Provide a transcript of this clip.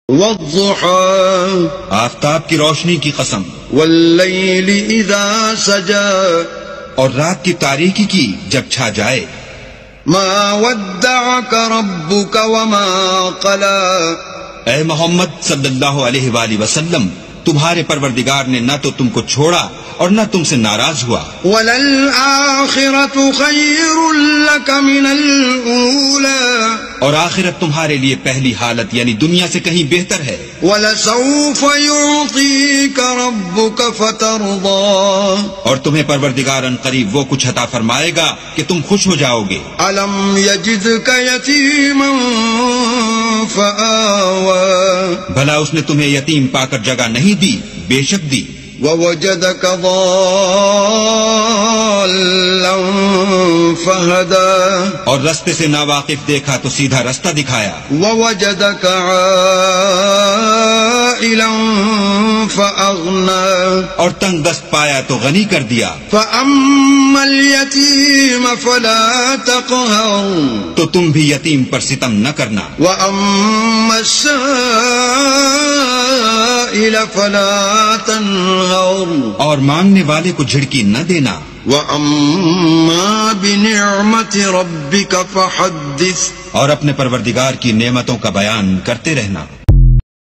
والضحى آفتاب کی روشنی کی قسم، واللیل اذا سجا اور رات کی تاریکی کی جب چھا جائے، ما ودعك ربك وما قلى اے محمد صلی اللہ علیہ وآلہ وسلم، تمہارے پروردگار نے نہ تو تم کو چھوڑا اور نہ تم سے ناراض ہوا، وَلَلْآخِرَةُ خَيْرٌ لَكَ مِنَ الْأُولَى اور آخرت تمہارے لیے پہلی حالت یعنی دنیا سے کہیں بہتر ہے، وَلَسَوْفَ يُعْطِيكَ رَبُّكَ فَتَرْضَى اور تمہیں پروردگار ان قریب وہ کچھ عطا فرمائے گا کہ تم خوش ہو جاؤ گے۔ أَلَمْ يَجِدْكَ يَتِيمًا فَآوَى بھلا اس نے تمہیں یتیم پا کر جگہ نہیں دی؟ بے شک دی۔ وَوَجَدَكَ ضَالًّا فَهَدَى اور رستے سے ناواقف دیکھا تو سیدھا رستہ دکھایا، وَوَجَدَكَ عَائِلًا فَأَغْنَى اور تنگ دست پایا تو غنی کر دیا۔ فَأَمَّا الْيَتِيمَ فَلَا تَقْهَرْ تو تم بھی یتیم پر ستم نہ کرنا، وَأَمَّا السَّائِلَ فَلَا تَنْهَرْ اور مانگنے والے کو جھڑکی نہ دینا۔ وَأَمَّا بِنِعْمَةِ رَبِّكَ فَحَدِّثْ اور اپنے پروردگار کی نعمتوں کا بیان کرتے رہنا۔